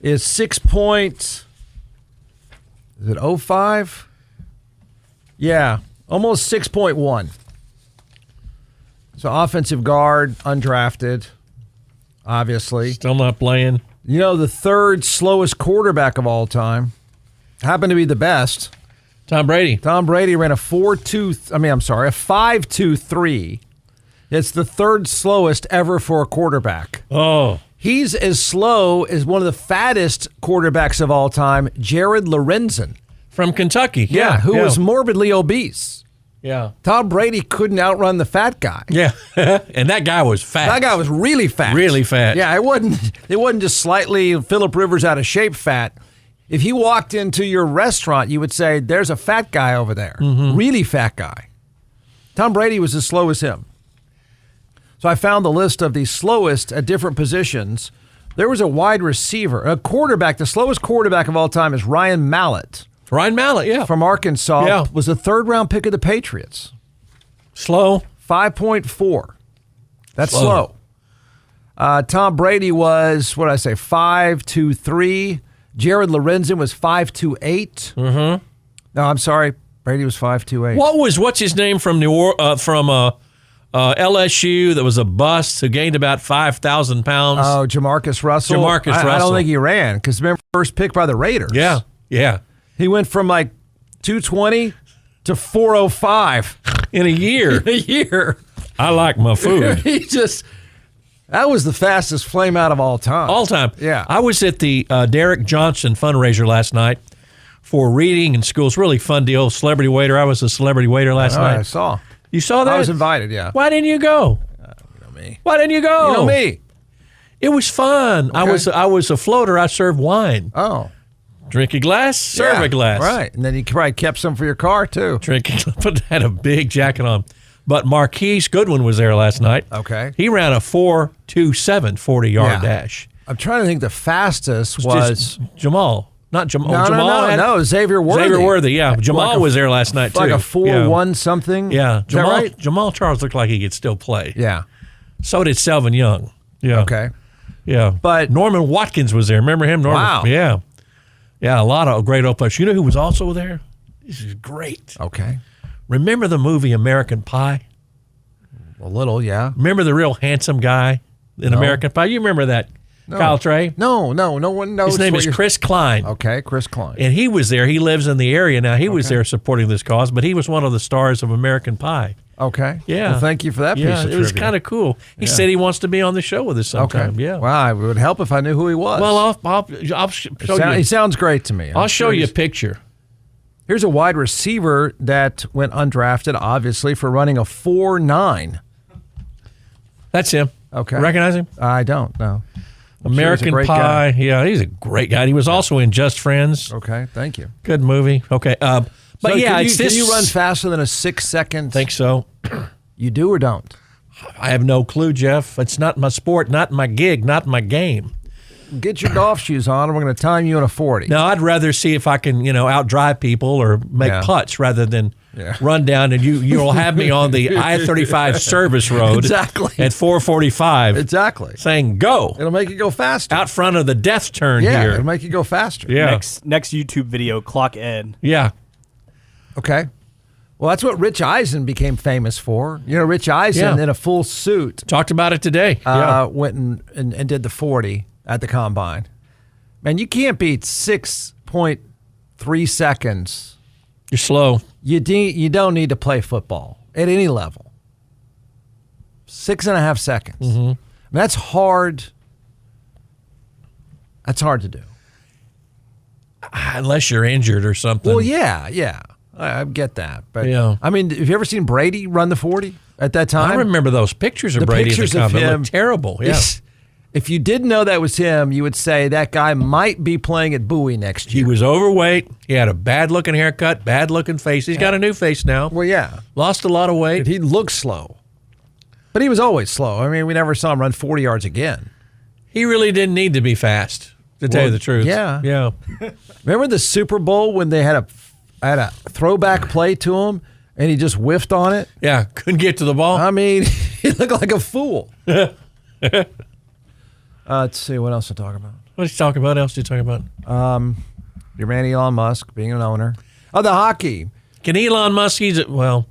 is 6.05? Yeah, almost 6.1. So offensive guard, undrafted, obviously. Still not playing. You know, the third slowest quarterback of all time happened to be the best. Tom Brady. Tom Brady ran a 5.23. It's the third slowest ever for a quarterback. Oh. He's as slow as one of the fattest quarterbacks of all time, Jared Lorenzen. From Kentucky. Who was morbidly obese. Yeah. Tom Brady couldn't outrun the fat guy. Yeah. And that guy was fat. That guy was really fat. Really fat. Yeah, it wasn't just slightly Phillip Rivers out of shape fat. If he walked into your restaurant, you would say, there's a fat guy over there. Mm-hmm. Really fat guy. Tom Brady was as slow as him. So I found the list of the slowest at different positions. There was a wide receiver, a quarterback. The slowest quarterback of all time is Ryan Mallett. Ryan Mallett, yeah. From Arkansas. Yeah. Was a third-round pick of the Patriots. Slow. 5.4. That's slow. Tom Brady was, 5.23. Jared Lorenzen was 5.28. Mm-hmm. No, I'm sorry. Brady was 5.28. What's his name from LSU that was a bust who gained about 5,000 pounds? Oh, Jamarcus Russell. Jamarcus Russell. I don't think he ran because remember first pick by the Raiders. Yeah. He went from like 220 to 405 in a year. I like my food. That was the fastest flame out of all time. All time. Yeah. I was at the Derek Johnson fundraiser last night for reading in schools. Really fun deal. Celebrity waiter. I was a celebrity waiter last night. I saw. You saw that? I was invited, yeah. Why didn't you go? You know me. Why didn't you go? You know me. It was fun. Okay. I was a floater. I served wine. Oh. Drink a glass, serve a glass. Right. And then you probably kept some for your car, too. Had a big jacket on. But Marquise Goodwin was there last night. Okay. He ran a 4.27 40-yard dash. I'm trying to think the fastest was Jamal. Not Jamal. No, Xavier Worthy. Xavier Worthy, yeah. Jamal was there last night, too. Like a 4.1 something? Yeah. Jamal, right? Jamal Charles looked like he could still play. Yeah. So did Selvin Young. Yeah. Okay. Yeah. But Norman Watkins was there. Remember him? Norman? Wow. Yeah. Yeah, a lot of great old players. You know who was also there? This is great. Okay. Remember the movie American Pie? A little, yeah. Remember the real handsome guy in American Pie? You remember that, Kyle Trey? No one knows. His name is Chris Klein. Okay, Chris Klein. And he was there. He lives in the area now. He was there supporting this cause, but he was one of the stars of American Pie. Okay. Yeah. Well, thank you for that piece of trivia. It was kind of cool. He said he wants to be on the show with us sometime. Okay. Yeah. Well, it would help if I knew who he was. Well, I'll show you. He sounds great to me. I'll show you a picture. Here's a wide receiver that went undrafted, obviously, for running a 4.9. That's him. Okay. Recognize him? I don't, no. American Pie. Yeah, he's a great guy. He was also in Just Friends. Okay, thank you. Good movie. Okay. But so yeah, can you run faster than a 6 second? Think so. You do or don't? I have no clue, Jeff. It's not my sport, not my gig, not my game. Get your golf shoes on, and we're going to time you in a 40. No, I'd rather see if I can, outdrive people or make putts rather than run down and you'll have me on the I-35 service road exactly at 4:45. Exactly. Saying go. It'll make you go faster. Out front of the death turn here. It'll make you go faster. Yeah. Next YouTube video, Clock Ed. Yeah. Okay. Well, that's what Rich Eisen became famous for. Rich Eisen in a full suit. Talked about it today. Went and did the 40 at the combine. Man, you can't beat 6.3 seconds. You're slow. You don't need to play football at any level. 6.5 seconds. Mm-hmm. I mean, that's hard. That's hard to do. Unless you're injured or something. Well, yeah. I get that. But, I mean, have you ever seen Brady run the 40 at that time? I remember those pictures of Brady at the combine. They looked terrible. Yeah. If you didn't know that was him, you would say that guy might be playing at Bowie next year. He was overweight. He had a bad-looking haircut, bad-looking face. He's got a new face now. Well, yeah. Lost a lot of weight. He looked slow. But he was always slow. I mean, we never saw him run 40 yards again. He really didn't need to be fast, to tell you the truth. Yeah. Yeah. Remember the Super Bowl when they had a throwback play to him and he just whiffed on it? Yeah, couldn't get to the ball. I mean, he looked like a fool. Let's see, what else to talk about? What you talking about? Else you talking about? Your man Elon Musk being an owner. Oh, the hockey. Can Elon Musk? Well,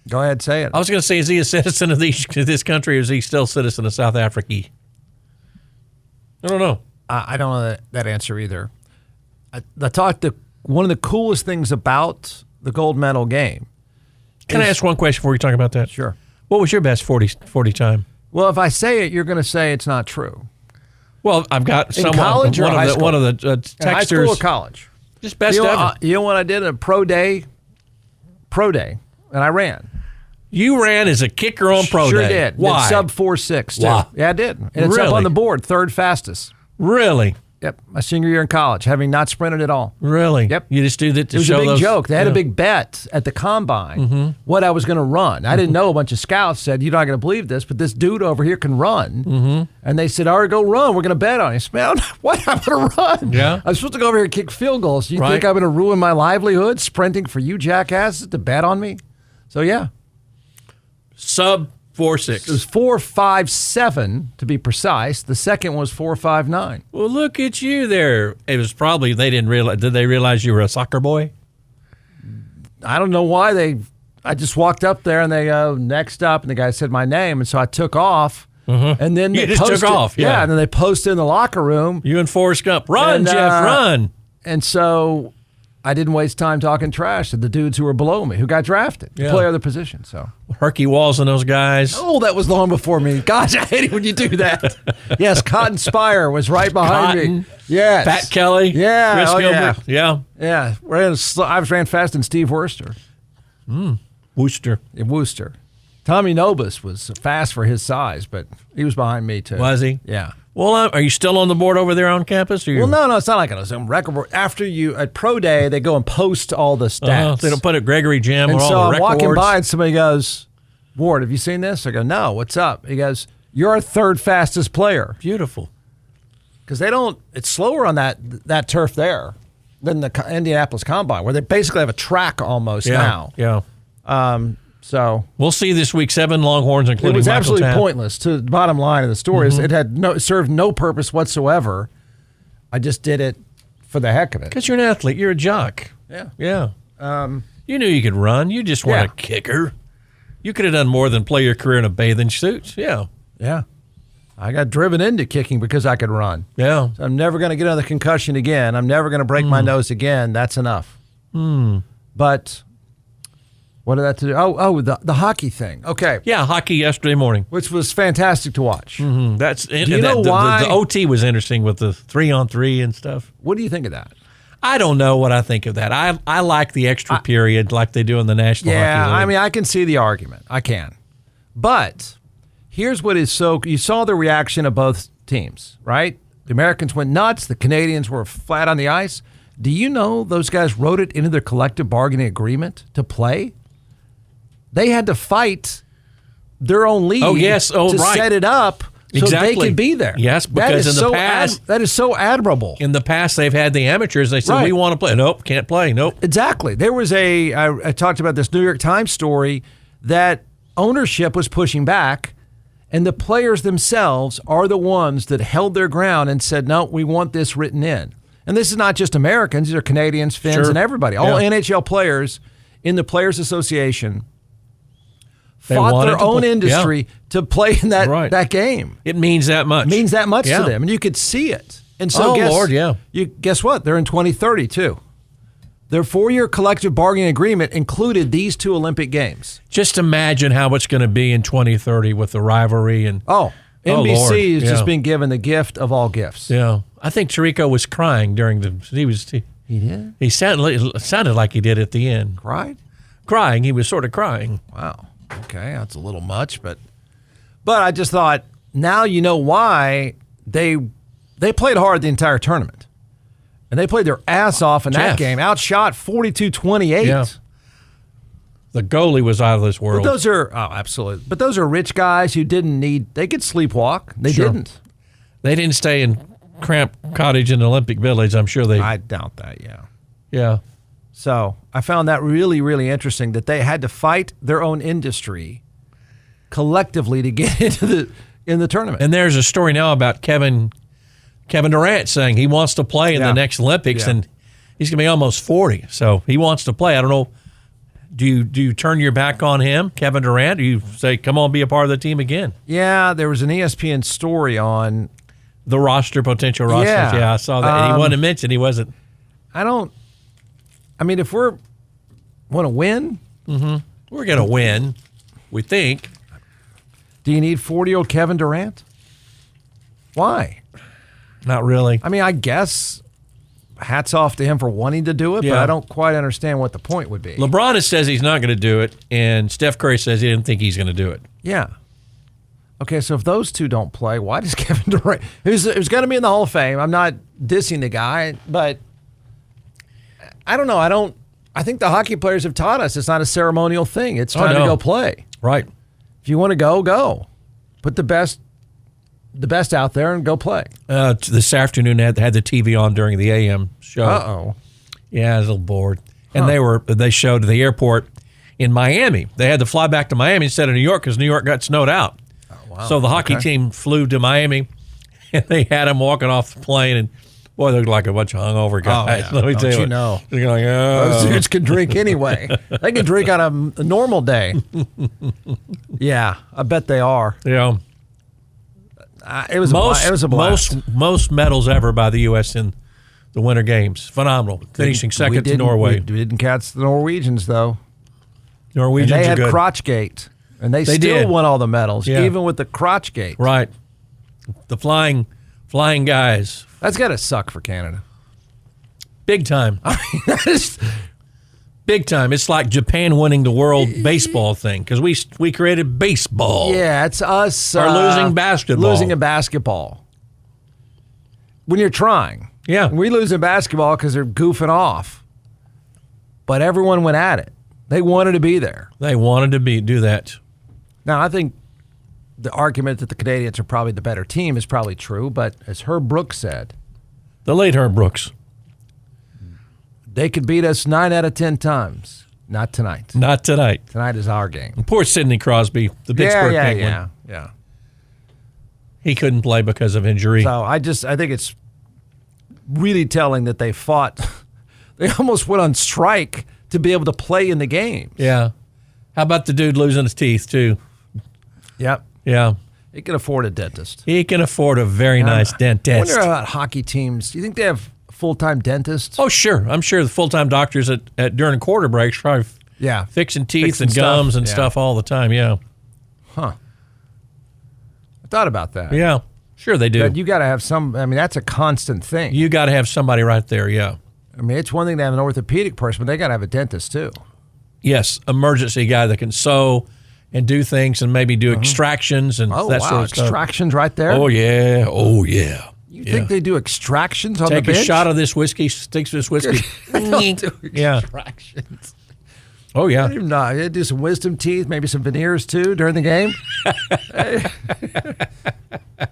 go ahead, say it. I was going to say, is he a citizen of this country, or is he still a citizen of South Africa? I don't know. I don't know that answer either. One of the coolest things about the gold medal game. Can I ask one question before you talk about that? Sure. What was your best 40 time? Well, if I say it, you're going to say it's not true. Well, I've got in college or high school? One of the texters. In high school or college? Just best ever. You know what I did? A pro day, and I ran. You ran as a kicker on pro day. Sure did. Why? Did sub 4.6 too. Wow. Yeah, I did. And it's up on the board, third fastest. Really? Yep. My senior year in college, having not sprinted at all. Really? Yep. You just do that to It show those. was a big joke. They had a big bet at the combine what I was going to run. I didn't know. A bunch of scouts said, "You're not going to believe this, but this dude over here can run." And they said, "All right, go run. We're going to bet on you." I said, "Man, what? I'm going to run? Yeah. I'm supposed to go over here and kick field goals. You think I'm going to ruin my livelihood sprinting for you jackasses to bet on me?" So yeah, sub 4.6. It was 4.57 to be precise. The second was 4.59. Well, look at you there. It was probably they didn't realize. Did they realize you were a soccer boy? I don't know why I just walked up there and they go, "Next up," and the guy said my name, and so I took off. And then you they just took off. Yeah, and then they posted in the locker room. You and Forrest Gump, run, Jeff, run. And so I didn't waste time talking trash to the dudes who were below me, who got drafted to play other positions. So Herky Walls and those guys. Oh, that was long before me. Gosh, I hate it when you do that. Yes, Cotton Spire was right behind me. Yes. Pat Kelly. Yeah. Chris Gilbert. Yeah. I ran fast than Steve Worcester. Worcester. In Worcester. Tommy Nobis was fast for his size, but he was behind me too. Was he? Yeah. Well, are you still on the board over there on campus? Well, no, it's not like on a record board. After you, at Pro Day, they go and post all the stats. They don't put it Gregory Jim or all so the I'm records. walking by and somebody goes, "Ward, have you seen this?" I go, "No, what's up?" He goes, "You're our third fastest player." Beautiful. Because it's slower on that turf there than the Indianapolis Combine, where they basically have a track almost now. Yeah. So we'll see this week 7 Longhorns, including it was Michael absolutely Tapp. pointless. To the bottom line of the story is it had served no purpose whatsoever. I just did it for the heck of it. Because you're an athlete, you're a jock. Yeah. Yeah. You knew you could run. You just weren't a kicker. You could have done more than play your career in a bathing suit. Yeah. Yeah. I got driven into kicking because I could run. Yeah. So I'm never going to get another concussion again. I'm never going to break my nose again. That's enough. But what did that to do? Oh, the hockey thing. Okay. Yeah, hockey yesterday morning, which was fantastic to watch. That's do you know why the OT was interesting with the 3-on-3 and stuff. What do you think of that? I don't know what I think of that. I like the extra period like they do in the National Hockey League. Yeah, I mean, I can see the argument. I can. But here's what is you saw the reaction of both teams, right? The Americans went nuts. The Canadians were flat on the ice. Do you know those guys wrote it into their collective bargaining agreement to play? They had to fight their own league to set it up so they could be there. Yes, because in the past... that is so admirable. In the past, they've had the amateurs. They said, we want to play. Nope, can't play. Nope. Exactly. There was I talked about this New York Times story that ownership was pushing back, and the players themselves are the ones that held their ground and said, no, we want this written in. And this is not just Americans. These are Canadians, Finns, and everybody. All NHL players in the Players Association fought their own industry to play in that game. It means that much. It means that much to them, and you could see it. And so, guess what? They're in 2030 too. Their 4-year collective bargaining agreement included these 2 Olympic Games. Just imagine how it's going to be in 2030 with the rivalry and NBC has just been given the gift of all gifts. Yeah, I think Tirico was crying during the. He did. He sounded like he did at the end. Cried. Crying. He was sort of crying. Wow. Okay, that's a little much, but I just thought now you know why they played hard the entire tournament, and they played their ass off in that game. Outshot 42-28. Yeah. The goalie was out of this world. But those are absolutely. But those are rich guys who didn't need. They could sleepwalk. They didn't. They didn't stay in cramped cottage in Olympic Village. I'm sure they. I doubt that. Yeah. Yeah. So I found that really, really interesting that they had to fight their own industry collectively to get into in the tournament. And there's a story now about Kevin Kevin Durant saying he wants to play in the next Olympics, and he's going to be almost 40. So he wants to play. I don't know. Do you turn your back on him, Kevin Durant? Do you say, come on, be a part of the team again? Yeah, there was an ESPN story on the potential rosters. Yeah, I saw that. And he wasn't mentioned. He wasn't. I mean, if we're want to win, we're going to win, we think. Do you need 40-year-old Kevin Durant? Why? Not really. I mean, I guess hats off to him for wanting to do it, but I don't quite understand what the point would be. LeBron says he's not going to do it, and Steph Curry says he didn't think he's going to do it. Yeah. Okay, so if those two don't play, why does Kevin Durant, who's going to be in the Hall of Fame, I'm not dissing the guy, but I don't know. I think the hockey players have taught us it's not a ceremonial thing. It's time to go play. Right. If you want to go, go. Put the best out there and go play. This afternoon, I had the TV on during the AM show. Uh-oh. Yeah, I was a little bored. And they showed the airport in Miami. They had to fly back to Miami instead of New York because New York got snowed out. Oh, wow. So the hockey team flew to Miami, and they had him walking off the plane, and boy, they looked like a bunch of hungover guys. Oh, yeah. Let me tell you. They're like, those dudes can drink anyway. They can drink on a normal day. Yeah, I bet they are. Yeah. It was a blast. Most medals ever by the U.S. in the Winter Games. Phenomenal. Finishing second to Norway. We didn't catch the Norwegians, though. Norwegians and they had are good. Crotchgate, and they still did. won all the medals, even with the Crotchgate. Right. The flying guys. That's got to suck for Canada. Big time. I mean, that is big time. It's like Japan winning the world baseball thing because we created baseball. Yeah, it's us. Or losing basketball. Losing in basketball. When you're trying. Yeah. We lose in basketball because they're goofing off. But everyone went at it. They wanted to be there. They wanted to do that. Now, I think the argument that the Canadians are probably the better team is probably true, but as Herb Brooks said. The late Herb Brooks. They could beat us 9 out of 10 times. Not tonight. Not tonight. Tonight is our game. And poor Sidney Crosby, the Pittsburgh Penguin. Yeah. He couldn't play because of injury. So I think it's really telling that they fought. They almost went on strike to be able to play in the game. Yeah. How about the dude losing his teeth, too? Yep. Yeah. He can afford a dentist. He can afford a very nice dentist. I wonder about hockey teams. Do you think they have full-time dentists? Oh, sure. I'm sure the full-time doctors at during quarter breaks probably fixing teeth and gums and stuff all the time. Yeah. Huh. I thought about that. Yeah. Sure they do. But you got to have some. I mean, that's a constant thing. You got to have somebody right there. Yeah. I mean, it's one thing to have an orthopedic person, but they got to have a dentist too. Yes, emergency guy that can sew and do things and maybe do extractions and that sort of stuff. Extractions right there. Oh yeah. Oh yeah. You think they do extractions on the bench? Take a shot of this whiskey, sticks this whiskey. Don't do extractions. Oh, yeah. They do some wisdom teeth, maybe some veneers, too, during the game.